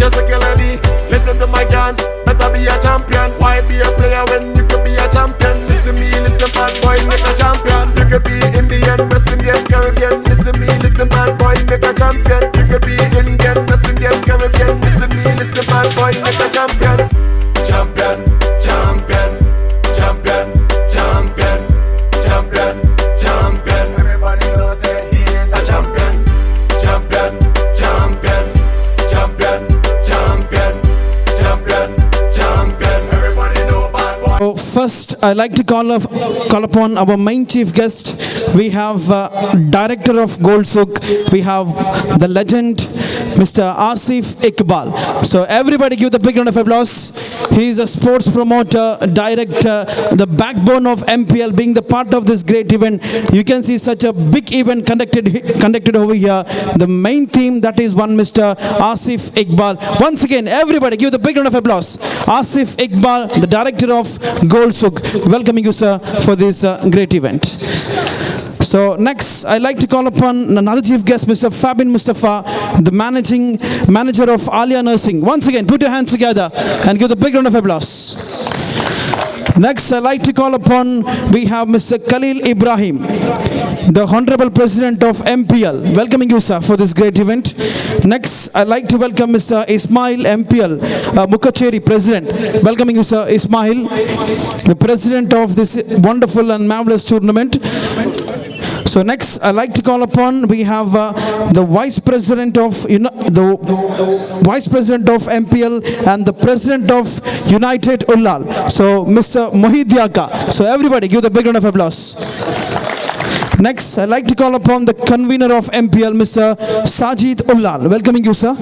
just a Kennedy. Listen to my gun, better be a champion. Why be a player when you could be a champion? Listen me, listen bad boy, make a champion. You could be Indian, West Indian, Caribbean. Listen me, listen bad boy, make a champion. You could be Indian, West Indian, Caribbean. Listen me, listen bad boy, make a champion. Champion, champion, champion, champion, champion, champion. Everybody knows that he is a champion. Champion, champion, champion, champion, champion, champion. Everybody know bad boy. So first, I'd like to call upon our main chief guest. We have Director of Goldsuk. We have the legend, Mr. Asif Iqbal. So everybody give the big round of applause. He is a sports promoter, director, the backbone of MPL, being the part of this great event. You can see such a big event conducted over here. The main theme, that is one Mr. Asif Iqbal. Once again, everybody give the big round of applause. Asif Iqbal, the director of Goldsuk, welcoming you, sir, for this great event. So next, I'd like to call upon another chief guest, Mr. Fabin Mustafa, the manager of Alia Nursing. Once again, put your hands together and give the big round of applause. Next, I'd like to call upon, we have Mr. Khalil Ibrahim, the Honorable President of MPL. Welcoming you, sir, for this great event. Next, I'd like to welcome Mr. Ismail MPL, Mukacheri President. Welcoming you, sir, Ismail, the President of this wonderful and marvelous tournament. So next, I'd like to call upon, we have the Vice President of MPL and the President of United Ullal. So Mr. Mohid Diaka. So everybody give the big round of applause. Next, I'd like to call upon the convener of MPL, Mr. Sajid Ullal. Welcoming you, sir.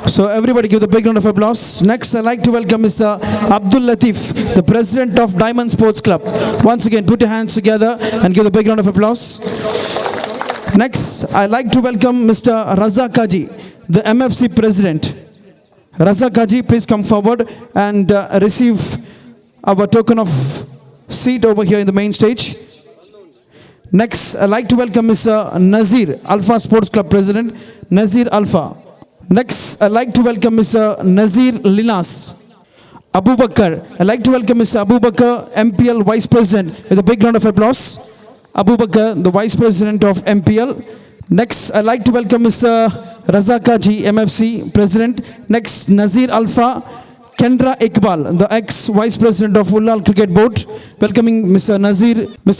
So everybody give the big round of applause. Next, I'd like to welcome Mr. Abdul Latif, the President of Diamond Sports Club. Once again, put your hands together and give the big round of applause. Next, I'd like to welcome Mr. Raza Kaji, the MFC President. Raza Kaji, please come forward and receive our token of seat over here in the main stage. Next, I'd like to welcome Mr. Nazir, Alpha Sports Club President, Nazir Alpha. Next, I'd like to welcome Mr. Nazir Linas. Abu Bakr, I'd like to welcome Mr. Abu Bakr, MPL Vice President, with a big round of applause. Abu Bakr, the Vice President of MPL. Next, I'd like to welcome Mr. Raza Kaji, MFC President. Next, Nazir Alpha. Kendra Iqbal, the ex-Vice President of Ullal Cricket Board. Welcoming Mr.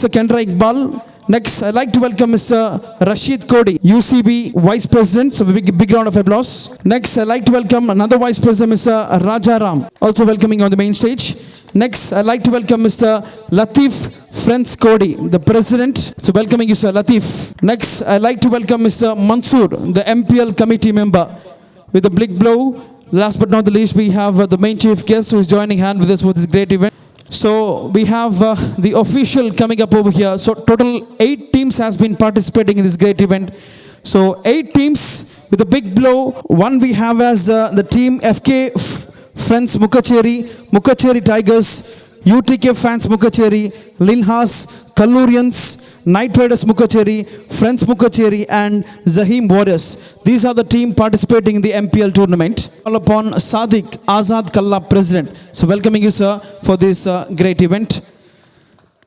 Kendra Iqbal. Next, I'd like to welcome Mr. Rashid Kodi, UCB Vice President. So a big round of applause. Next, I'd like to welcome another Vice President, Mr. Raja Ram, also welcoming on the main stage. Next, I'd like to welcome Mr. Latif Friends Kodi, the President. So welcoming you, Sir Latif. Next, I'd like to welcome Mr. Mansoor, the MPL committee member, with a big blow. Last but not the least, we have the main chief guest who is joining hand with us for this great event. So we have the official coming up over here. So total 8 teams has been participating in this great event. So 8 teams with a big blow. One we have as the team FK Friends Mukacheri Tigers, UTK Fans Mukacheri, Linhas, Kallurians, Knight Riders Mukacheri, Friends Mukacheri and Zahim Warriors. These are the team participating in the MPL tournament. Call upon Sadiq Azad Kalla, President. So welcoming you, sir, for this great event.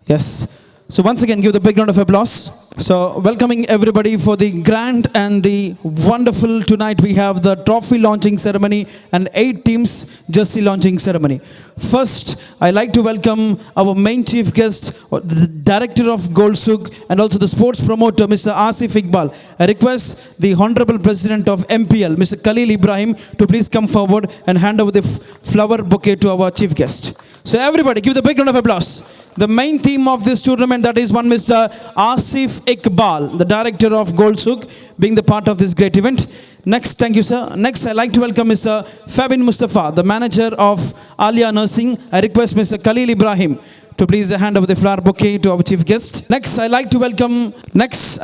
Yes. So once again, give the big round of applause. So welcoming everybody for the grand and the wonderful tonight. We have the trophy launching ceremony and 8 teams jersey launching ceremony. First, I'd like to welcome our main chief guest, the director of Goldsuk and also the sports promoter, Mr. Asif Iqbal. I request the Honorable President of MPL, Mr. Khalil Ibrahim, to please come forward and hand over the flower bouquet to our chief guest. So everybody, give the big round of applause. The main theme of this tournament, that is one Mr. Asif Iqbal, the director of Goldsuk, being the part of this great event. Next, thank you, sir. Next, I'd like to welcome Mr. Fabin Mustafa, the manager of Alia Nursing. I request Mr. Khalil Ibrahim to please hand over the flower bouquet to our chief guest. Next, I'd like to welcome Mr.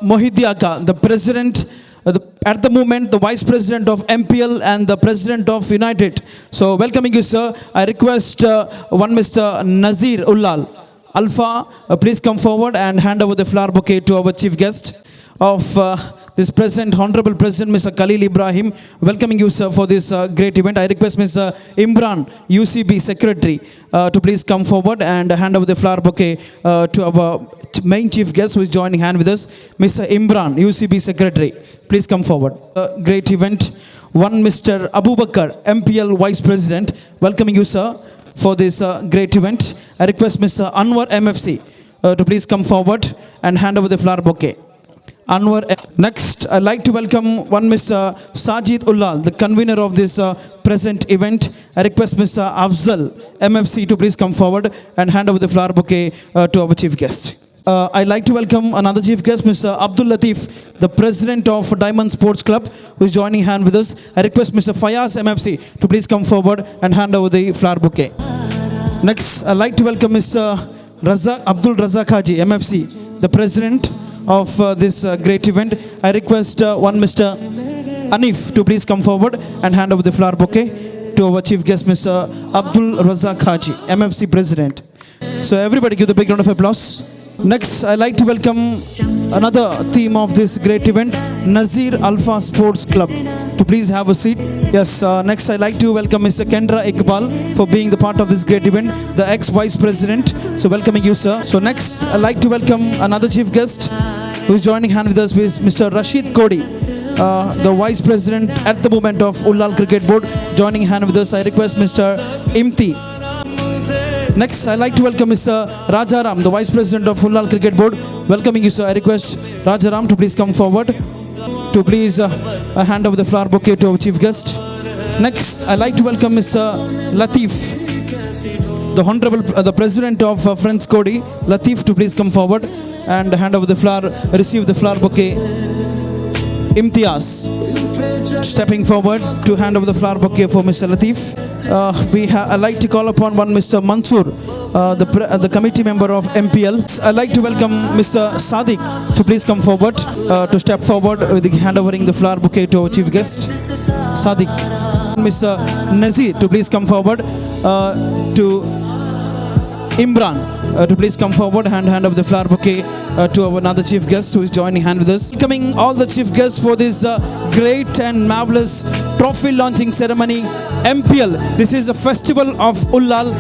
Mohid Diaka, the president, at the moment, the Vice President of MPL and the President of United. So, welcoming you, sir. I request one Mr. Nazir Ullal Alpha, please come forward and hand over the flower bouquet to our chief guest of this present Honorable President Mr. Khalil Ibrahim, welcoming you, sir, for this great event. I request Mr. Imran, UCB Secretary, to please come forward and hand over the flower bouquet to our main chief guest who is joining hand with us, Mr. Imran, UCB Secretary. Please come forward. Great event. One Mr. Abubakar, MPL Vice President, welcoming you, sir, for this great event. I request Mr. Anwar MFC to please come forward and hand over the flower bouquet. Anwar. Next, I'd like to welcome one Mr. Sajid Ullal, the convener of this present event. I request Mr. Afzal MFC to please come forward and hand over the flower bouquet to our chief guest. I'd like to welcome another chief guest, Mr. Abdul Latif, the president of Diamond Sports Club, who is joining hand with us. I request Mr. Fayaz MFC to please come forward and hand over the flower bouquet. Next, I'd like to welcome Mr. Abdul Razak Haji MFC, the president of this great event. I request one Mr. Anif to please come forward and hand over the flower bouquet to our chief guest, Mr. Abdul Razak Haji, MFC president. So everybody give the big round of applause. Next, I'd like to welcome another theme of this great event, Nazir Alpha Sports Club, to please have a seat. Yes, next I'd like to welcome Mr. Kendra Iqbal for being the part of this great event, the ex-vice president. So welcoming you, sir. So next, I'd like to welcome another chief guest who is joining hand with us, with Mr. Rashid Kodi, the vice president at the moment of Ullal Cricket Board, joining hand with us. I request Mr. Imti. Next, I'd like to welcome Mr. Rajaram, the Vice President of Ullal Cricket Board. Welcoming you, sir. I request Rajaram to please come forward to please hand over the flower bouquet to our chief guest. Next, I'd like to welcome Mr. Latif, the Honorable the President of Friends Kodi, Latif, to please come forward and hand over the flower, receive the flower bouquet. Imtiaz, stepping forward to hand over the flower bouquet for Mr. Latif. I'd like to call upon one Mr. Mansoor, the committee member of MPL. I'd like to welcome Mr. Sadiq to please come forward to step forward with the hand overing the flower bouquet to our chief guest, Sadiq. Mr. Nazir to please come forward to Imran to please come forward and hand over the flower bouquet to our another chief guest who is joining hand with us. Welcoming all the chief guests for this great and marvelous trophy launching ceremony, MPL. This is a festival of Ullal,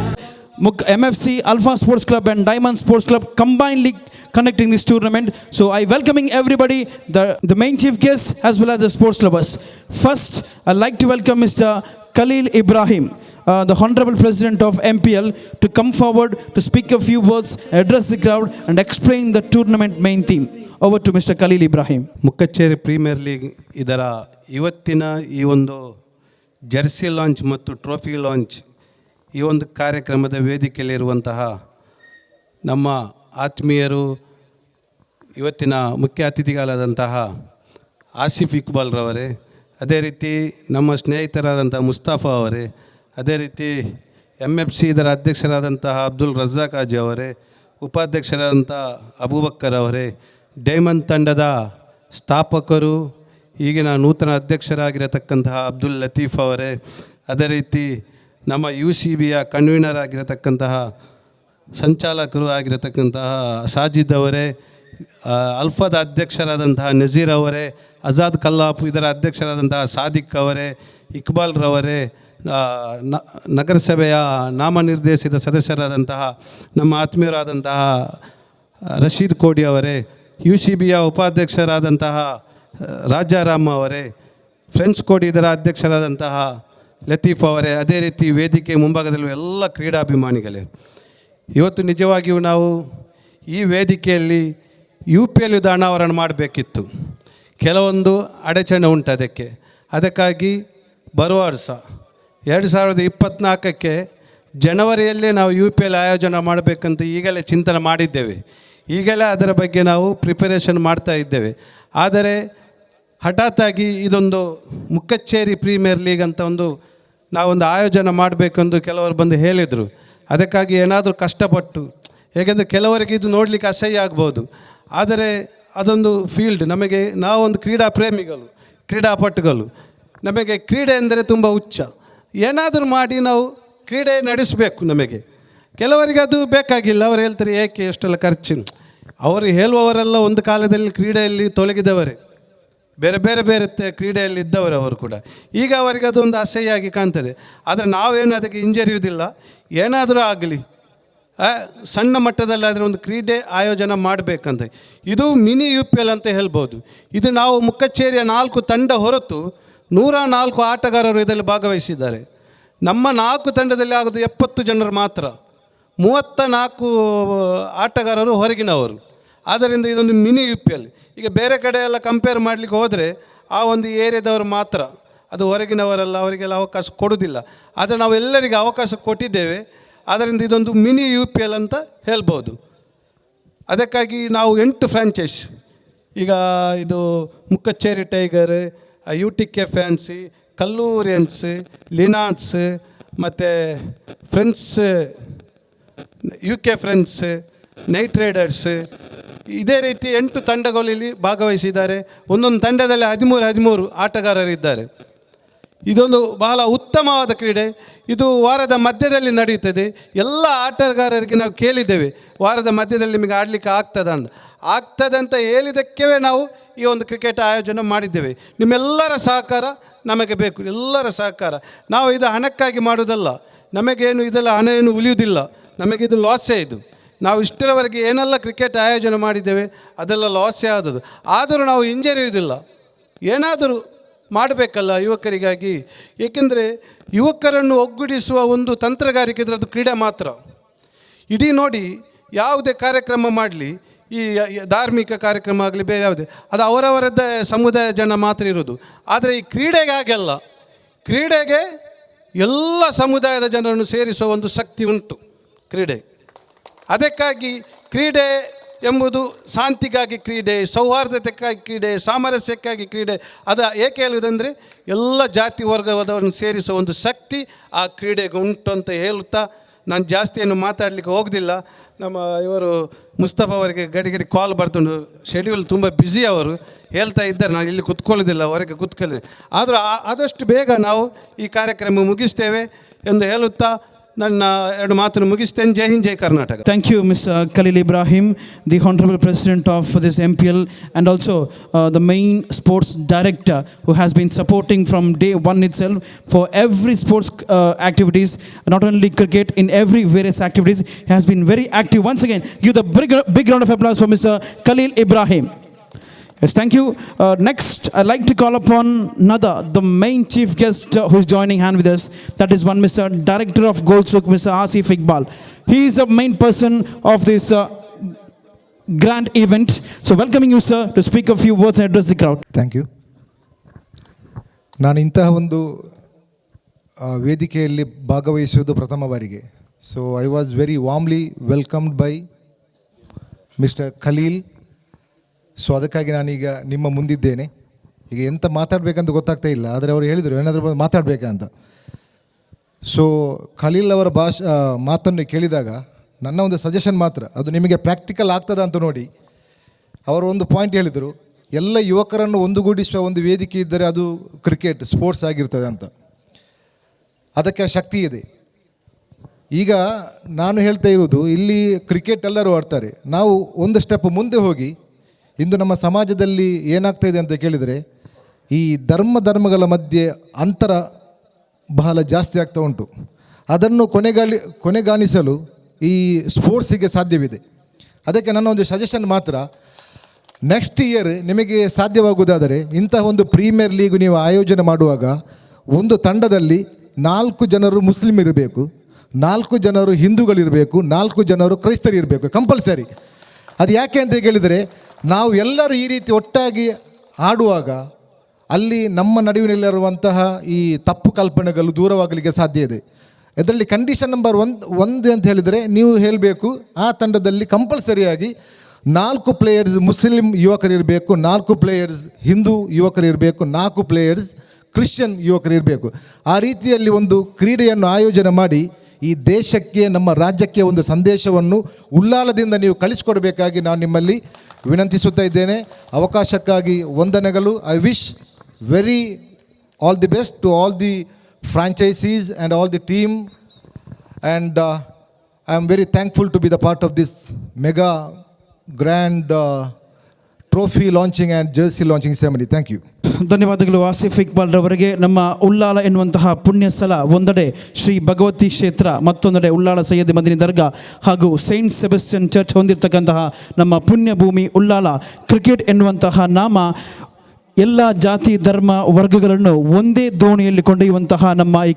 MFC, Alpha Sports Club and Diamond Sports Club combinedly conducting this tournament. So I welcoming everybody, the main chief guests as well as the sports lovers. First, I'd like to welcome Mr. Khalil Ibrahim, the Honorable President of MPL, to come forward to speak a few words, address the crowd and explain the tournament main theme. Over to Mr. Khalil Ibrahim. Mukkacheri premier league ಇದರ ಇವತ್ತಿನ ಈ ಒಂದು jersey launch ಮತ್ತು trophy launch ಈ ಒಂದು ಕಾರ್ಯಕ್ರಮದ ವೇದಿಕೆಯಲ್ಲಿರುವಂತಹ ನಮ್ಮ ಆತ್ಮೀಯರು, ಇವತ್ತಿನ ಮುಖ್ಯ ಅತಿಥಿಗಳಾದಂತಹ ಆಸಿಫ್ ಇಕ್ಬಾಲ್ ರವರೇ, ಅದೇ ರೀತಿ ನಮ್ಮ ಸ್ನೇಹಿತರಾದಂಥ ಮುಸ್ತಾಫಾ ಅವರೇ, ಅದೇ ರೀತಿ MFC ಇದರ ಅಧ್ಯಕ್ಷರಾದಂತಹ ಅಬ್ದುಲ್ ರಜಾಕ್ ಹಾಜಿ ಅವರೇ, ಉಪಾಧ್ಯಕ್ಷರಾದಂಥ ಅಬೂಬಕ್ಕರ್ ಅವರೇ, ಡೈಮಂಡ್ ತಂಡದ ಸ್ಥಾಪಕರು ಈಗಿನ ನೂತನ ಅಧ್ಯಕ್ಷರಾಗಿರತಕ್ಕಂತಹ ಅಬ್ದುಲ್ ಲತೀಫ್ ಅವರೇ, ಅದೇ ರೀತಿ ನಮ್ಮ UCBಯ ಕನ್ವೀನರ್ ಆಗಿರತಕ್ಕಂತಹ ಸಂಚಾಲಕರು ಆಗಿರತಕ್ಕಂತಹ ಸಾಜಿದ್ ಅವರೇ, ಅಲ್ಫಾದ ಅಧ್ಯಕ್ಷರಾದಂತಹ ನಜೀರ್ ಅವರೇ, ಆಜಾದ್ ಕಲ್ಲಾಫ್ ಇದರ ಅಧ್ಯಕ್ಷರಾದಂತಹ ಸಾದಿಕ್ ಅವರೇ, ಇಕ್ಬಾಲ್ ರವರೇ, ನಗರಸಭೆಯ ನಾಮನಿರ್ದೇಶಿತ ಸದಸ್ಯರಾದಂತಹ ನಮ್ಮ ಆತ್ಮೀಯರಾದಂತಹ ರಶೀದ್ ಕೋಡಿ ಅವರೇ, UCBಯ ಉಪಾಧ್ಯಕ್ಷರಾದಂತಹ ರಾಜಾರಾಮ್ ಅವರೇ, ಫ್ರೆಂಡ್ಸ್ ಕೋಡಿ ಇದರ ಅಧ್ಯಕ್ಷರಾದಂತಹ ಲತೀಫ್ ಅವರೇ, ಅದೇ ರೀತಿ ವೇದಿಕೆ ಮುಂಭಾಗದಲ್ಲೂ ಎಲ್ಲ ಕ್ರೀಡಾಭಿಮಾನಿಗಳೇ, ಇವತ್ತು ನಿಜವಾಗಿಯೂ ನಾವು ಈ ವೇದಿಕೆಯಲ್ಲಿ UPL ಅನಾವರಣ ಮಾಡಬೇಕಿತ್ತು. ಕೆಲವೊಂದು ಅಡಚಣೆ ಉಂಟು ಅದಕ್ಕಾಗಿ ಬರುವ ವರ್ಷ 2024ಕ್ಕೆ ಜನವರಿಯಲ್ಲೇ ನಾವು UPL ಆಯೋಜನೆ ಮಾಡಬೇಕಂತ ಈಗಲೇ ಚಿಂತನೆ ಮಾಡಿದ್ದೇವೆ. ಈಗಲೇ ಅದರ ಬಗ್ಗೆ ನಾವು ಪ್ರಿಪರೇಷನ್ ಮಾಡ್ತಾ ಇದ್ದೇವೆ. ಆದರೆ ಹಠಾತ್ತಾಗಿ ಇದೊಂದು ಮುಕ್ಕಚ್ಚೇರಿ ಪ್ರೀಮಿಯರ್ ಲೀಗ್ ಅಂತ ನಾವೊಂದು ಆಯೋಜನೆ ಮಾಡಬೇಕೆಂದು ಕೆಲವರು ಬಂದು ಹೇಳಿದರು. ಅದಕ್ಕಾಗಿ ಏನಾದರೂ ಕಷ್ಟಪಟ್ಟು, ಏಕೆಂದರೆ ಕೆಲವರಿಗೆ ಇದು ನೋಡಲಿಕ್ಕೆ ಅಸಹ್ಯ ಆಗ್ಬೋದು, ಆದರೆ ಅದೊಂದು ಫೀಲ್ಡ್ ನಮಗೆ, ನಾವೊಂದು ಕ್ರೀಡಾ ಪ್ರೇಮಿಗಳು, ಕ್ರೀಡಾಪಟುಗಳು, ನಮಗೆ ಕ್ರೀಡೆ ಎಂದರೆ ತುಂಬ ಹುಚ್ಚ. ಏನಾದರೂ ಮಾಡಿ ನಾವು ಕ್ರೀಡೆ ನಡೆಸಬೇಕು. ನಮಗೆ ಕೆಲವರಿಗೆ ಅದು ಬೇಕಾಗಿಲ್ಲ. ಅವರು ಹೇಳ್ತಾರೆ ಏಕೆ ಎಷ್ಟೆಲ್ಲ ಖರ್ಚು. ಅವರು ಹೇಳುವವರೆಲ್ಲ ಒಂದು ಕಾಲದಲ್ಲಿ ಕ್ರೀಡೆಯಲ್ಲಿ ತೊಲಗಿದವರೇ. ಬೇರೆ ಬೇರೆ ಬೇರೆ ಕ್ರೀಡೆಯಲ್ಲಿ ಇದ್ದವರು ಅವರು ಕೂಡ. ಈಗ ಅವರಿಗೆ ಅದೊಂದು ಅಸಹ್ಯವಾಗಿ ಕಾಣ್ತದೆ. ಆದರೆ ನಾವೇನು ಅದಕ್ಕೆ ಹಿಂಜರಿಯುವುದಿಲ್ಲ. ಏನಾದರೂ ಆಗಲಿ ಸಣ್ಣ ಮಟ್ಟದಲ್ಲಾದರೆ ಒಂದು ಕ್ರೀಡೆ ಆಯೋಜನೆ ಮಾಡಬೇಕಂತ. ಇದು ಮಿನಿ UPL ಅಂತ ಹೇಳ್ಬೋದು. ಇದು ನಾವು ಮುಕ್ಕಚ್ಚೇರಿಯ 4 ತಂಡ ಹೊರತು 104 ಆಟಗಾರರು ಇದರಲ್ಲಿ ಭಾಗವಹಿಸಿದ್ದಾರೆ. ನಮ್ಮ 4 ತಂಡದಲ್ಲಿ ಆಗೋದು 70 ಜನರು ಮಾತ್ರ, 34 ಆಟಗಾರರು ಹೊರಗಿನವರು. ಆದ್ದರಿಂದ ಇದೊಂದು ಮಿನಿ UPL. ಈಗ ಬೇರೆ ಕಡೆ ಎಲ್ಲ ಕಂಪೇರ್ ಮಾಡಲಿಕ್ಕೆ ಹೋದರೆ ಆ ಒಂದು ಏರಿಯಾದವರು ಮಾತ್ರ, ಅದು ಹೊರಗಿನವರೆಲ್ಲ ಅವರಿಗೆಲ್ಲ ಅವಕಾಶ ಕೊಡೋದಿಲ್ಲ. ಆದರೆ ನಾವು ಎಲ್ಲರಿಗೆ ಅವಕಾಶ ಕೊಟ್ಟಿದ್ದೇವೆ. ಆದ್ದರಿಂದ ಇದೊಂದು ಮಿನಿ UPL ಅಂತ ಹೇಳ್ಬೋದು. ಅದಕ್ಕಾಗಿ ನಾವು 8 ಫ್ರ್ಯಾಂಚೈಸ್, ಈಗ ಇದು ಮುಕ್ಕಚ್ಚೇರಿ ಟೈಗರ್, UTK ಫ್ಯಾನ್ಸಿ, ಕಲ್ಲೂರಿಯನ್ಸ್, ಲಿನಾಟ್ಸ್, ಮತ್ತು friends, UK friends, night Riders, ಇದೇ ರೀತಿ 8 ತಂಡಗಳು ಇಲ್ಲಿ ಭಾಗವಹಿಸಿದ್ದಾರೆ. ಒಂದೊಂದು ತಂಡದಲ್ಲಿ 13 ಆಟಗಾರರಿದ್ದಾರೆ. ಇದೊಂದು ಬಹಳ ಉತ್ತಮವಾದ ಕ್ರೀಡೆ. ಇದು ವಾರದ ಮಧ್ಯದಲ್ಲಿ ನಡೆಯುತ್ತದೆ. ಎಲ್ಲ ಆಟಗಾರರಿಗೆ ನಾವು ಕೇಳಿದ್ದೇವೆ, ವಾರದ ಮಧ್ಯದಲ್ಲಿ ನಿಮಗೆ ಆಡಲಿಕ್ಕೆ ಆಗ್ತದೆ ಅಂತ ಹೇಳಿದ್ದಕ್ಕೆ ನಾವು ಈ ಒಂದು ಕ್ರಿಕೆಟ್ ಆಯೋಜನೆ ಮಾಡಿದ್ದೇವೆ. ನಿಮ್ಮೆಲ್ಲರ ಸಹಕಾರ ನಮಗೆ ಬೇಕು, ಎಲ್ಲರ ಸಹಕಾರ. ನಾವು ಇದು ಹಣಕ್ಕಾಗಿ ಮಾಡೋದಲ್ಲ, ನಮಗೇನು ಇದೆಲ್ಲ ಹಣ ಏನು ಉಳಿಯುವುದಿಲ್ಲ, ನಮಗಿದು ಲಾಸೇ. ಇದು ನಾವು ಇಷ್ಟರವರೆಗೆ ಏನೆಲ್ಲ ಕ್ರಿಕೆಟ್ ಆಯೋಜನೆ ಮಾಡಿದ್ದೇವೆ ಅದೆಲ್ಲ ಲಾಸೇ ಆದದ್ದು. ಆದರೂ ನಾವು ಹಿಂಜರಿಯುವುದಿಲ್ಲ, ಏನಾದರೂ ಮಾಡಬೇಕಲ್ಲ ಯುವಕರಿಗಾಗಿ. ಏಕೆಂದರೆ ಯುವಕರನ್ನು ಒಗ್ಗೂಡಿಸುವ ಒಂದು ತಂತ್ರಗಾರಿಕೆ ಇದರದ್ದು ಕ್ರೀಡೆ ಮಾತ್ರ. ಇಡೀ ನೋಡಿ, ಯಾವುದೇ ಕಾರ್ಯಕ್ರಮ ಮಾಡಲಿ, ಈ ಧಾರ್ಮಿಕ ಕಾರ್ಯಕ್ರಮ ಆಗಲಿ, ಬೇರೆ ಯಾವುದೇ, ಅದು ಅವರವರದ್ದೇ ಸಮುದಾಯ ಜನ ಮಾತ್ರ ಇರೋದು. ಆದರೆ ಈ ಕ್ರೀಡೆಗೆ ಹಾಗೆಲ್ಲ, ಕ್ರೀಡೆಗೆ ಎಲ್ಲ ಸಮುದಾಯದ ಜನರನ್ನು ಸೇರಿಸುವ ಒಂದು ಶಕ್ತಿ ಉಂಟು ಕ್ರೀಡೆ. ಅದಕ್ಕಾಗಿ ಕ್ರೀಡೆ ಎಂಬುದು ಶಾಂತಿಗಾಗಿ ಕ್ರೀಡೆ, ಸೌಹಾರ್ದತೆಗಾಗಿ ಕ್ರೀಡೆ, ಸಾಮರಸ್ಯಕ್ಕಾಗಿ ಕ್ರೀಡೆ. ಅದು ಏಕೆ ಹೇಳುವುದಂದರೆ ಎಲ್ಲ ಜಾತಿ ವರ್ಗದವರನ್ನು ಸೇರಿಸುವ ಒಂದು ಶಕ್ತಿ ಆ ಕ್ರೀಡೆಗೆ ಉಂಟು ಅಂತ ಹೇಳುತ್ತಾ ನಾನು ಜಾಸ್ತಿಯನ್ನು ಮಾತಾಡಲಿಕ್ಕೆ ಹೋಗೋದಿಲ್ಲ. ನಮ್ಮ ಇವರು ಮುಸ್ತಫಾ ಅವರಿಗೆ ಗಡಿ ಕಾಲ್ ಬರ್ತುಂಡು, ಶೆಡ್ಯೂಲ್ ತುಂಬ ಬ್ಯುಸಿ ಅವರು ಹೇಳ್ತಾ ಇದ್ದಾರೆ. ನಾನು ಇಲ್ಲಿ ಕೂತ್ಕೊಳ್ಳೋದಿಲ್ಲ, ಹೊರಗೆ ಕೂತ್ಕೊಳ್ಳಿ. ಆದರೂ ಆದಷ್ಟು ಬೇಗ ನಾವು ಈ ಕಾರ್ಯಕ್ರಮ ಮುಗಿಸ್ತೇವೆ ಎಂದು ಹೇಳುತ್ತಾ ನನ್ನ 2 ಮಾತನ್ನು ಮುಗಿಸ್ತೇನೆ. ಜೈ ಹಿಂದ್, ಜೈ Karnataka. Thank you, Mr. Khalil Ibrahim, the Honorable President of this MPL, and also the main sports director who has been supporting from day one itself for every sports activities, not only cricket, in every various activities. He has been very active. Once again, give the big round of applause for Mr. Khalil Ibrahim. Yes, thank you. Next, I'd like to call upon another, the main chief guest who is joining hand with us. That is one Mr. Director of Goldsuk, Mr. Asif Iqbal. He is the main person of this grand event. So welcoming you, sir, to speak a few words and address the crowd. Thank you. ನಾನು ಇಂತಹ ಒಂದು ವೇದಿಕೆಯಲ್ಲಿ ಭಾಗವಹಿಸುವುದು ಪ್ರಥಮ ಬಾರಿಗೆ. So I was very warmly welcomed by mister Khalil. So ಅದಕ್ಕಾಗಿ ನಾನೀಗ ನಿಮ್ಮ ಮುಂದಿದ್ದೇನೆ. ಈಗ ಎಂತ ಮಾತಾಡಬೇಕಂತ ಗೊತ್ತಾಗ್ತಾ ಇಲ್ಲ, ಆದರೆ ಅವರು ಹೇಳಿದರು ಏನಾದರೂ ಬಂದು ಮಾತಾಡಬೇಕಂತ. ಸೊ ಖಲೀಲ್ ಅವರ ಮಾತನ್ನು ಕೇಳಿದಾಗ ನನ್ನ ಒಂದು ಸಜೆಷನ್ ಮಾತ್ರ, ಅದು ನಿಮಗೆ ಪ್ರಾಕ್ಟಿಕಲ್ ಆಗ್ತದ ಅಂತ ನೋಡಿ. ಅವರು ಒಂದು ಪಾಯಿಂಟ್ ಹೇಳಿದರು, ಎಲ್ಲ ಯುವಕರನ್ನು ಒಂದುಗೂಡಿಸುವ ಒಂದು ವೇದಿಕೆ ಇದ್ದರೆ ಅದು ಕ್ರಿಕೆಟ್ ಸ್ಪೋರ್ಟ್ಸ್ ಆಗಿರ್ತದೆ ಅಂತ. ಅದಕ್ಕೆ ಶಕ್ತಿ ಇದೆ. ಈಗ ನಾನು ಹೇಳ್ತಾ ಇರೋದು, ಇಲ್ಲಿ ಕ್ರಿಕೆಟ್ ಎಲ್ಲರೂ ಆಡ್ತಾರೆ, ನಾವು ಒಂದು ಸ್ಟೆಪ್ ಮುಂದೆ ಹೋಗಿ ಇಂದು ನಮ್ಮ ಸಮಾಜದಲ್ಲಿ ಏನಾಗ್ತಾ ಇದೆ ಅಂತ ಕೇಳಿದರೆ, ಈ ಧರ್ಮಗಳ ಮಧ್ಯೆ ಅಂತರ ಬಹಳ ಜಾಸ್ತಿ ಆಗ್ತಾ ಉಂಟು. ಅದನ್ನು ಕೊನೆಗಾಣಿಸಲು ಈ ಸ್ಪೋರ್ಟ್ಸಿಗೆ ಸಾಧ್ಯವಿದೆ. ಅದಕ್ಕೆ ನನ್ನ ಒಂದು ಸಜೆಷನ್ ಮಾತ್ರ, ನೆಕ್ಸ್ಟ್ ಇಯರ್ ನಿಮಗೆ ಸಾಧ್ಯವಾಗುವುದಾದರೆ ಇಂತಹ ಒಂದು ಪ್ರೀಮಿಯರ್ ಲೀಗ್ ನೀವು ಆಯೋಜನೆ ಮಾಡುವಾಗ ಒಂದು ತಂಡದಲ್ಲಿ 4 ಜನರು ಮುಸ್ಲಿಮ್ ಇರಬೇಕು, 4 ಜನರು ಹಿಂದೂಗಳಿರಬೇಕು, 4 ಜನರು ಕ್ರೈಸ್ತರಿರಬೇಕು, ಕಂಪಲ್ಸರಿ. ಅದು ಯಾಕೆ ಅಂತ ಕೇಳಿದರೆ, ನಾವು ಎಲ್ಲರೂ ಈ ರೀತಿ ಒಟ್ಟಾಗಿ ಆಡುವಾಗ ಅಲ್ಲಿ ನಮ್ಮ ನಡುವಿನಲ್ಲಿರುವಂತಹ ಈ ತಪ್ಪು ಕಲ್ಪನೆಗಳು ದೂರವಾಗಲಿಕ್ಕೆ ಸಾಧ್ಯ ಇದೆ. ಇದರಲ್ಲಿ ಕಂಡೀಷನ್ ನಂಬರ್ 1 ಅಂತ ಹೇಳಿದರೆ, ನೀವು ಹೇಳಬೇಕು ಆ ತಂಡದಲ್ಲಿ ಕಂಪಲ್ಸರಿಯಾಗಿ 4 ಪ್ಲೇಯರ್ಸ್ ಮುಸ್ಲಿಂ ಯುವಕರಿರಬೇಕು, 4 ಪ್ಲೇಯರ್ಸ್ ಹಿಂದೂ ಯುವಕರಿರಬೇಕು, 4 ಪ್ಲೇಯರ್ಸ್ ಕ್ರಿಶ್ಚಿಯನ್ ಯುವಕರಿರಬೇಕು. ಆ ರೀತಿಯಲ್ಲಿ ಒಂದು ಕ್ರೀಡೆಯನ್ನು ಆಯೋಜನೆ ಮಾಡಿ ಈ ದೇಶಕ್ಕೆ, ನಮ್ಮ ರಾಜ್ಯಕ್ಕೆ ಒಂದು ಸಂದೇಶವನ್ನು ಉಲ್ಲಾಲದಿಂದ ನೀವು ಕಳಿಸಿಕೊಡಬೇಕಾಗಿ ನಾನು ನಿಮ್ಮಲ್ಲಿ ವಿನಂತಿಸುತ್ತಾ ಇದ್ದೇನೆ. ಅವಕಾಶಕ್ಕಾಗಿ ವಂದನೆಗಳು. I wish very all the best to all the franchisees and all the team, and I am very thankful to be the part of this mega grand trophy launching and jersey launching ceremony. Thank you. ಧನ್ಯವಾದಗಳು ಆಸಿಫ್ ಇಕ್ಬಾಲ್ ರವರಿಗೆ. ನಮ್ಮ ಉಳ್ಳಾಲ ಎನ್ನುವಂತಹ ಪುಣ್ಯ ಸ್ಥಳ ಒಂದೆಡೆ ಶ್ರೀ ಭಗವತಿ ಕ್ಷೇತ್ರ, ಮತ್ತೊಂದೆಡೆ ಉಳ್ಳಾಲ ಸೈಯದ್ ಮದನಿ ದರ್ಗಾ ಹಾಗೂ ಸೈಂಟ್ ಸೆಬಸ್ಟಿಯನ್ ಚರ್ಚ್ ಹೊಂದಿರತಕ್ಕಂತಹ ನಮ್ಮ ಪುಣ್ಯ ಭೂಮಿ ಉಳ್ಳಾಲ. ಕ್ರಿಕೆಟ್ ಎನ್ನುವಂತಹ ನಾಮ ಎಲ್ಲ ಜಾತಿ ಧರ್ಮ ವರ್ಗಗಳನ್ನು ಒಂದೇ ದೋಣಿಯಲ್ಲಿ ಕೊಂಡೊಯ್ಯುವಂತಹ ನಮ್ಮ ಈ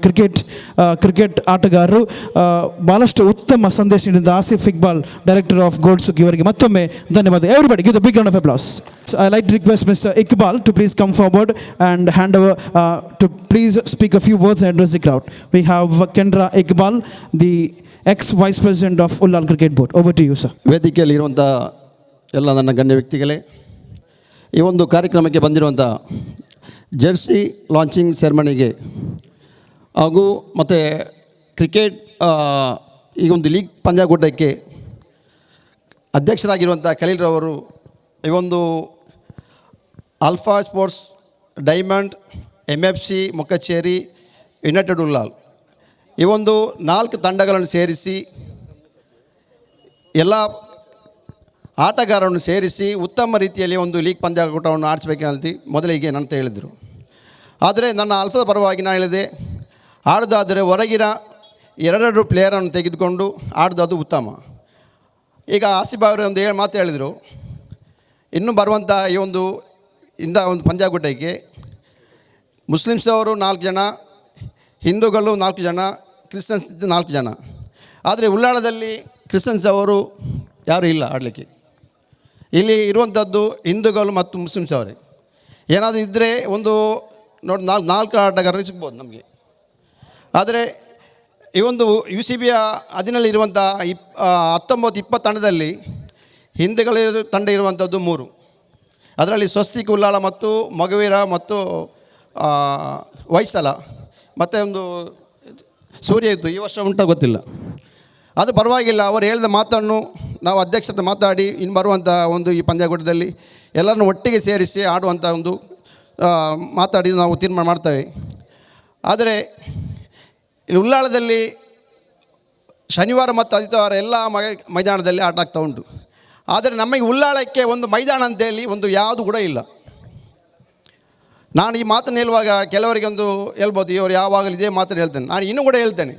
ಕ್ರಿಕೆಟ್ ಆಟಗಾರರು ಭಾಳಷ್ಟು ಉತ್ತಮ ಸಂದೇಶ ನೀಡಿದ Asif Iqbal, director of gold souk, ಇವರಿಗೆ ಮತ್ತೊಮ್ಮೆ ಧನ್ಯವಾದ. Everybody give the big round of applause. I like to request Mr. Iqbal to please come forward and hand over to please speak a few words and address the crowd. We have Kendra Iqbal, the ex-vice president of Ullal Cricket Board. Over to you, sir. ವೇದಿಕೆಯಲ್ಲಿ ಇರುವಂಥ ಎಲ್ಲ ನನ್ನ ಗಣ್ಯ ವ್ಯಕ್ತಿಗಳೇ, ಈ ಒಂದು ಕಾರ್ಯಕ್ರಮಕ್ಕೆ ಬಂದಿರುವಂಥ Jersey launching ಸೆರೆಮನಿಗೆ ಹಾಗೂ ಮತ್ತು ಕ್ರಿಕೆಟ್ ಈ ಒಂದು ಲೀಗ್ ಪಂದ್ಯಾಕೂಟಕ್ಕೆ ಅಧ್ಯಕ್ಷರಾಗಿರುವಂಥ ಖಲೀಲ್ರವರು ಈ ಒಂದು alpha sports, diamond, MFC Mokkacheri, united Ullal ಈ ಒಂದು 4 ತಂಡಗಳನ್ನು ಸೇರಿಸಿ ಎಲ್ಲ ಆಟಗಾರರನ್ನು ಸೇರಿಸಿ ಉತ್ತಮ ರೀತಿಯಲ್ಲಿ ಒಂದು ಲೀಗ್ ಪಂದ್ಯಾಕೂಟವನ್ನು ಆಡಿಸಬೇಕಂತ ಮೊದಲಿಗೆ ನನ್ನ ಹೇಳಿದರು. ಆದರೆ ನನ್ನ ಆಲ್ಫಾದ ಪರವಾಗಿ ನಾನು ಹೇಳಿದೆ, ಆಡೋದಾದರೆ ಹೊರಗಿನ 2 ಪ್ಲೇಯರನ್ನು ತೆಗೆದುಕೊಂಡು ಆಡೋದು ಉತ್ತಮ. ಈಗ ಆಸಿಫ್ ಅವರು ಒಂದು ಮಾತು ಹೇಳಿದರು, ಇನ್ನು ಬರುವಂಥ ಈ ಒಂದು ಪಂದ್ಯಾಕೂಟಕ್ಕೆ ಮುಸ್ಲಿಮ್ಸ್ ಅವರು 4 ಜನ, ಹಿಂದೂಗಳು 4 ಜನ, ಕ್ರಿಶ್ಚಿಯನ್ಸ್ 4 ಜನ. ಆದರೆ ಉಳ್ಳಾಳದಲ್ಲಿ ಕ್ರಿಶ್ಚಿಯನ್ಸ್ ಅವರು ಯಾರೂ ಇಲ್ಲ ಆಡಲಿಕ್ಕೆ. ಇಲ್ಲಿ ಇರುವಂಥದ್ದು ಹಿಂದೂಗಳು ಮತ್ತು ಮುಸ್ಲಿಮ್ಸ್ ಅವರೇ. ಏನಾದರೂ ಇದ್ದರೆ ಒಂದು ನೋಡಿ 4 ಆಟಗಾರರು ಸಿಗ್ಬೋದು ನಮಗೆ. ಆದರೆ ಈ ಒಂದು UCBಯ ಅಧೀನಲ್ಲಿರುವಂಥ 19-20 ತಂಡದಲ್ಲಿ ಹಿಂದೂಗಳ ತಂಡ ಇರುವಂಥದ್ದು 3. ಅದರಲ್ಲಿ ಸ್ವಸ್ತಿಕ್ ಉಲ್ಲಾಳ ಮತ್ತು ಮಗವೀರ ಮತ್ತು ವೈಸಲ ಮತ್ತು ಒಂದು ಸೂರ್ಯ ಇತ್ತು, ಈ ವರ್ಷ ಉಂಟ ಗೊತ್ತಿಲ್ಲ. ಅದು ಪರವಾಗಿಲ್ಲ. ಅವರು ಹೇಳಿದ ಮಾತನ್ನು ನಾವು ಅಧ್ಯಕ್ಷತೆ ಮಾತಾಡಿ ಇನ್ನು ಬರುವಂಥ ಒಂದು ಈ ಪಂದ್ಯಾಕೂಟದಲ್ಲಿ ಎಲ್ಲರನ್ನು ಒಟ್ಟಿಗೆ ಸೇರಿಸಿ ಆಡುವಂಥ ಒಂದು ಮಾತಾಡಿ ನಾವು ತೀರ್ಮಾನ ಮಾಡ್ತೇವೆ. ಆದರೆ ಇಲ್ಲಿ ಉಳ್ಳಾಳದಲ್ಲಿ ಶನಿವಾರ ಮತ್ತು ಆದಿತ್ಯವಾರ ಎಲ್ಲ ಮೈದಾನದಲ್ಲಿ ಆಟ ಆಗ್ತಾ ಉಂಟು. ಆದರೆ ನಮಗೆ ಉಳ್ಳಾಳಕ್ಕೆ ಒಂದು ಮೈದಾನ ಅಂತೇಳಿ ಒಂದು ಯಾವುದು ಕೂಡ ಇಲ್ಲ. ನಾನು ಈ ಮಾತನ್ನು ಹೇಳುವಾಗ ಕೆಲವರಿಗೆ ಒಂದು ಹೇಳ್ಬೋದು, ಇವರು ಯಾವಾಗಲೂ ಇದೇ ಮಾತನ್ನು ಹೇಳ್ತೇನೆ. ನಾನು ಇನ್ನೂ ಕೂಡ ಹೇಳ್ತೇನೆ,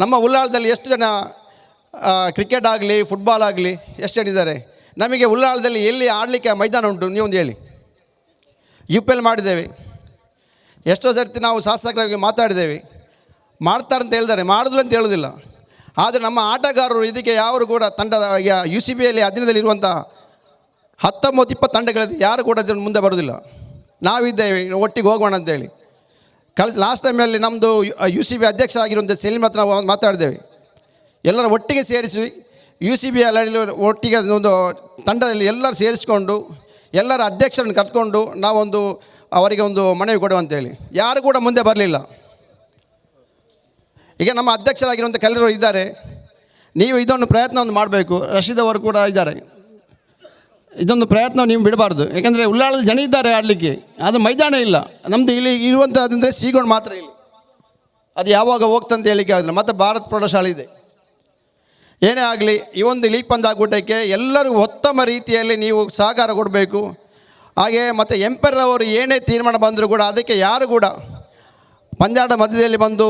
ನಮ್ಮ ಉಳ್ಳಾಳದಲ್ಲಿ ಎಷ್ಟು ಜನ ಕ್ರಿಕೆಟ್ ಆಗಲಿ ಫುಟ್ಬಾಲ್ ಆಗಲಿ ಎಷ್ಟು ಜನ ಇದ್ದಾರೆ? ನಮಗೆ ಉಳ್ಳಾಳದಲ್ಲಿ ಎಲ್ಲಿ ಆಡಲಿಕ್ಕೆ ಮೈದಾನ ಉಂಟು ನೀವೊಂದು ಹೇಳಿ. UPL ಮಾಡಿದ್ದೇವೆ, ಎಷ್ಟೋ ಸರ್ತಿ ನಾವು ಶಾಸಕರಾಗಿ ಮಾತಾಡಿದ್ದೇವೆ, ಮಾಡ್ತಾರೆ ಅಂತ ಹೇಳ್ತಾರೆ, ಮಾಡಿದ್ರು ಅಂತ ಹೇಳೋದಿಲ್ಲ. ಆದರೆ ನಮ್ಮ ಆಟಗಾರರು ಇದಕ್ಕೆ ಯಾರು ಕೂಡ ತಂಡದ UCBಯಲ್ಲಿ ಅಧೀನದಲ್ಲಿರುವಂಥ 19-20 ತಂಡಗಳಿದೆ, ಯಾರು ಕೂಡ ಅದನ್ನು ಮುಂದೆ ಬರೋದಿಲ್ಲ. ನಾವಿದ್ದೇವೆ, ಒಟ್ಟಿಗೆ ಹೋಗೋಣ ಅಂತೇಳಿ ಲಾಸ್ಟ್ ಟೈಮಲ್ಲಿ ನಮ್ಮದು UCB ಅಧ್ಯಕ್ಷ ಆಗಿರುವಂಥ ಸಲೀಮ್ ಹತ್ರ ನಾವು ಮಾತಾಡಿದ್ದೇವೆ. ಎಲ್ಲರ ಒಟ್ಟಿಗೆ ಸೇರಿಸಿ UCBಯಲ್ಲಿ ಒಟ್ಟಿಗೆ ಒಂದು ತಂಡದಲ್ಲಿ ಎಲ್ಲರೂ ಸೇರಿಸಿಕೊಂಡು ಎಲ್ಲರ ಅಧ್ಯಕ್ಷರನ್ನು ಕರ್ಕೊಂಡು ನಾವೊಂದು ಅವರಿಗೆ ಒಂದು ಮನವಿ ಕೊಡುವಂತೇಳಿ. ಯಾರು ಕೂಡ ಮುಂದೆ ಬರಲಿಲ್ಲ. ಈಗ ನಮ್ಮ ಅಧ್ಯಕ್ಷರಾಗಿರುವಂಥ ಕಲೀಲ್ ಇದ್ದಾರೆ, ನೀವು ಇದೊಂದು ಪ್ರಯತ್ನವನ್ನು ಮಾಡಬೇಕು. ರಶೀದ್ ಅವರು ಕೂಡ ಇದ್ದಾರೆ, ಇದೊಂದು ಪ್ರಯತ್ನ ನೀವು ಬಿಡಬಾರ್ದು. ಯಾಕೆಂದರೆ ಉಳ್ಳಾಳಲ್ಲಿ ಜನ ಇದ್ದಾರೆ ಆಡಲಿಕ್ಕೆ, ಅದು ಮೈದಾನ ಇಲ್ಲ. ನಮ್ಮದು ಇಲ್ಲಿ ಇರುವಂಥದ್ದಂದರೆ ಸೀಗೋಣ್ ಮಾತ್ರ ಇಲ್ಲಿ, ಅದು ಯಾವಾಗ ಹೋಗ್ತಂತ ಹೇಳಿಕೆ ಆಗಿಲ್ಲ. ಮತ್ತು ಭಾರತ್ ಪ್ರೌಢಶಾಲೆ ಇದೆ. ಏನೇ ಆಗಲಿ ಈ ಒಂದು ಲೀಗ್ ಪಂದ್ಯಾಕೂಟಕ್ಕೆ ಎಲ್ಲರೂ ಉತ್ತಮ ರೀತಿಯಲ್ಲಿ ನೀವು ಸಹಕಾರ ಕೊಡಬೇಕು. ಹಾಗೆ ಮತ್ತು ಎಂಪೈರ್ ಅವರು ಏನೇ ತೀರ್ಮಾನ ಬಂದರೂ ಕೂಡ ಅದಕ್ಕೆ ಯಾರು ಕೂಡ ಪಂದ್ಯಾಟ ಮಧ್ಯದಲ್ಲಿ ಬಂದು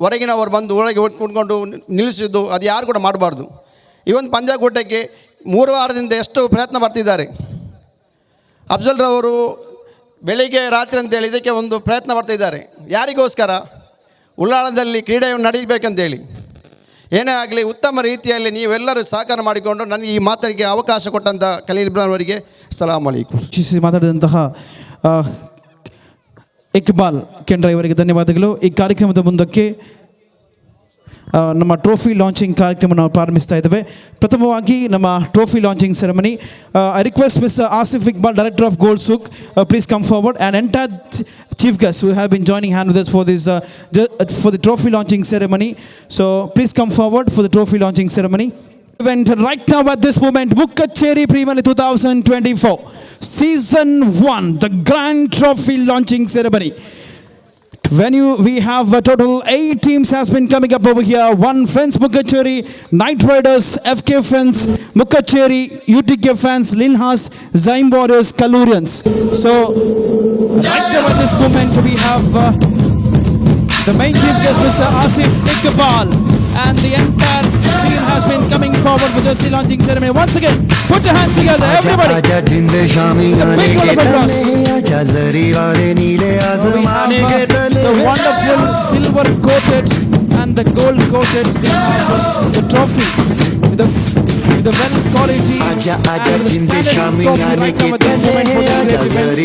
ಹೊರಗಿನವರು ಬಂದು ಒಳಗೆ ಕುತ್ಕೊಂಡು ನಿಲ್ಲಿಸಿದ್ದು ಅದು ಯಾರು ಕೂಡ ಮಾಡಬಾರ್ದು. ಈ ಒಂದು ಪಂದ್ಯಾಕೂಟಕ್ಕೆ 3 ವಾರದಿಂದ ಎಷ್ಟು ಪ್ರಯತ್ನ ಬರ್ತಿದ್ದಾರೆ. ಅಫ್ಜಲ್ರವರು ಬೆಳಿಗ್ಗೆ ರಾತ್ರಿ ಅಂತೇಳಿ ಇದಕ್ಕೆ ಒಂದು ಪ್ರಯತ್ನ ಬರ್ತಿದ್ದಾರೆ. ಯಾರಿಗೋಸ್ಕರ? ಉಳ್ಳಾಳದಲ್ಲಿ ಕ್ರೀಡೆಯನ್ನು ನಡೀಬೇಕಂತೇಳಿ. ಏನೇ ಆಗಲಿ ಉತ್ತಮ ರೀತಿಯಲ್ಲಿ ನೀವೆಲ್ಲರೂ ಸಹಕಾರ ಮಾಡಿಕೊಂಡು ನನಗೆ ಈ ಮಾತಿಗೆ ಅವಕಾಶ ಕೊಟ್ಟಂಥ ಖಲೀಲ್ ಇಬ್ರಾಹಿಂ ಅವರಿಗೆ ಸಲಾಮ್ ಅಲೈಕುಂ. ಮಾತಾಡಿದಂತಹ ಇಕ್ಬಾಲ್ ಕೆಂಡ್ರ ಇವರಿಗೆ ಧನ್ಯವಾದಗಳು. ಈ ಕಾರ್ಯಕ್ರಮದ ಮುಂದಕ್ಕೆ ನಮ್ಮ ಟ್ರೋಫಿ ಲಾಂಚಿಂಗ್ ಕಾರ್ಯಕ್ರಮ ನಾವು ಪ್ರಾರಂಭಿಸ್ತಾ ಇದ್ದೇವೆ. ಪ್ರಥಮವಾಗಿ ನಮ್ಮ trophy launching ceremony. I request mister Asif Iqbal, director of gold souk, please come forward, and entire chief guests who have been joining hand with us for the trophy launching ceremony. So please come forward for the trophy launching ceremony. Event right now at this moment, Mukkacheri Premier League 2024 Season 1, the grand trophy launching ceremony. Venue, we have a total 8 teams has been coming up over here. 1 Fence Mukkacheri, Knight Riders, FK Fence, Mukkacheri, UTK Fans, Linhas, Zyme Warriors, Kalurians. So, right now at this moment we have the main chief guest, Mr. Asif Iqbal, and the entire team has been coming forward for the launching ceremony. Once again, put your hands together, everybody. A big round of applause. So we have the wonderful silver coated and the gold coated the trophy with the well quality and the standard trophy right now at this moment for this great event.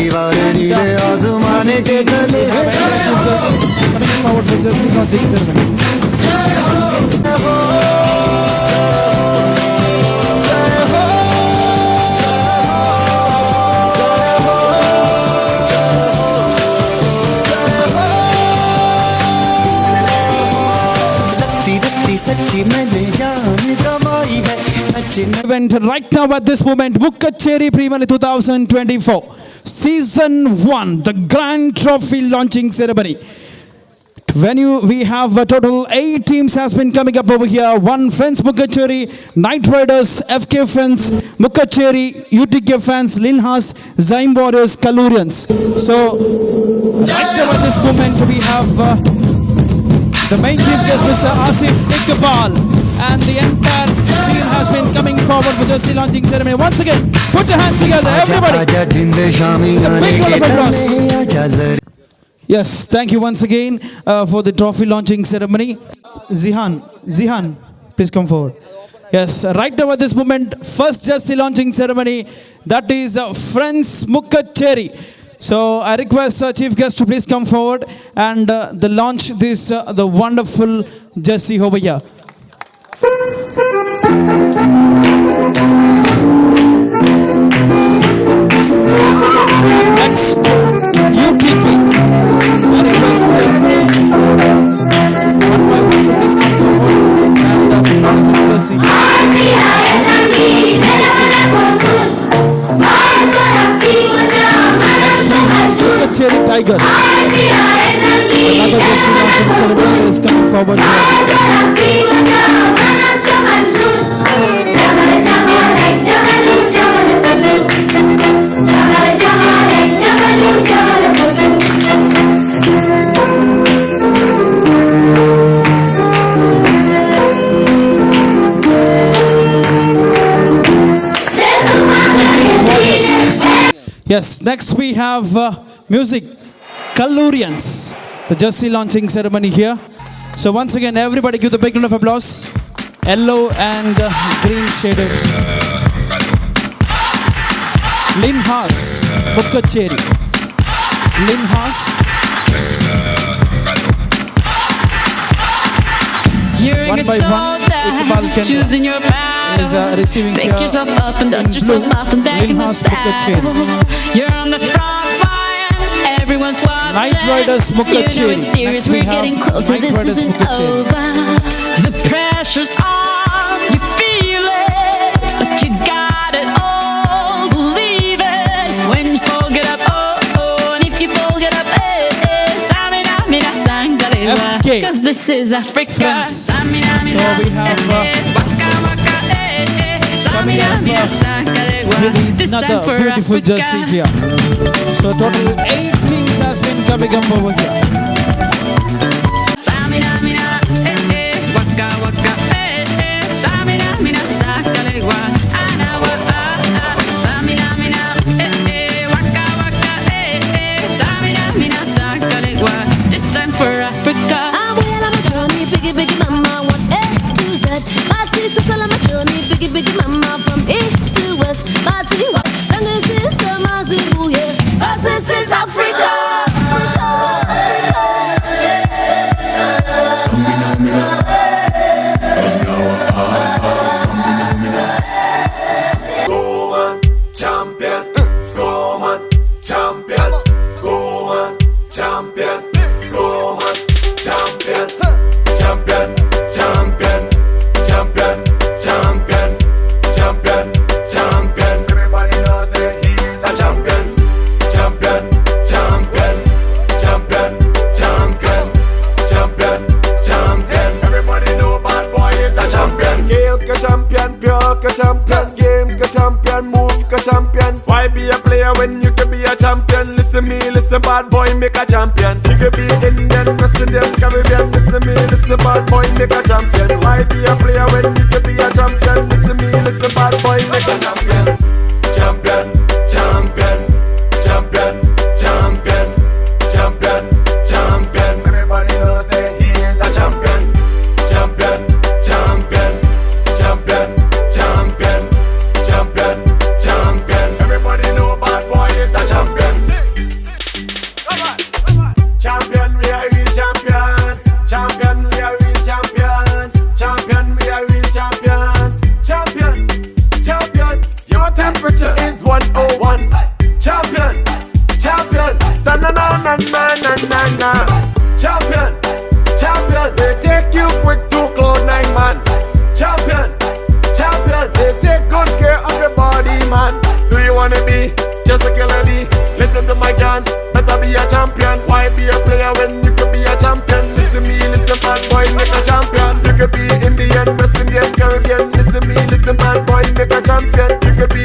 Coming forward for the launching ceremony. Event right now at this moment, Mukkacheri Premier League 2024 Season 1, the Grand Trophy launching ceremony. Venue, we have a total 8 teams has been coming up over here. 1 Fence Mukkacheri, Knight Riders, FK Fence, Mukkacheri, UTK Fans, Linhas, Zyme Warriors, Kalurians. So, right now at this moment we have the main chief guest, Mr. Asif Iqbal, and the entire team has been coming forward for the launching ceremony. Once again, put your hands together, everybody. A big round of applause. Yes, thank you once again for the trophy launching ceremony. Zihan, please come forward. Yes, right now at this moment, first jersey launching ceremony, that is Friends Mukkacheri. So I request chief guest to please come forward and the launch this the wonderful jersey over here. Next, UTP. I request one by one to please come forward and launch this jersey. Mukkacheri Tigers. Another jersey launching ceremony is coming forward here. Yes, next we have music, Kalurians, the jersey launching ceremony here. So once again, everybody give the big round of applause. Yellow and green shaded. Linhas, Mukkacheri. Linhas. One by one, Iqbal choosing your battle. is receiving Pick yourself up and dust yourself off and back in the saddle. You're on the front line, everyone's watching. Knight Riders Mukkacheri. You know it's serious, Next we we're have getting closer, Knight this Riders isn't Mukkacheri. over. The pressure's on, you feel it, but you got it all, believe it. When you fold it up, oh, and if you fold it up, samina, sangalewa. FK. 'Cause this is Africa. Friends. Samina, So we have coming up with another beautiful jersey here. So total 8 teams has been coming up over here. This time for Africa. I'm well on my journey, biggie mama, 1 A to Z. My sister's all on my journey, biggie mama, from east to west. My city walk, this is Mazibu, yeah. 'Cause this is Africa. Go on, champion. Go on, champion. Go on, champion. Go on, champion. Champion, champion, champion, champion, champion, champion. Everybody knows that he's a champion. Champion, champion, champion, champion. a champion. Listen me, listen bad boy, make a champion. You could be Indian, West Indian, Caribbean. Listen me, listen bad boy, make a champion. Why be a player when you could be a champion? Listen me, listen bad boy, make a champion. Champion, champion, champion, champion, champion, champion. Everybody knows that he is a champion. Champion, champion, champion, champion, champion, champion. Everybody know bad boy is a champion. Come on, come on. Champion, we are real champion. Champion, we are real champion. Champion, we are real champion. Champion, champion. Your temperature is 101. Champion, champion. Na na na na na na na. Champion, champion. They take you quick to cloud 9, man. Champion, champion. They take good care of your body, man. Do you wanna be just a killer D? Listen to my John, better be a champion. Why be a player when you could be a champion? Listen me, listen bad boy, make a champion. You could be Indian, West Indian, Caribbean. Listen me, listen bad boy, make a champion. You could be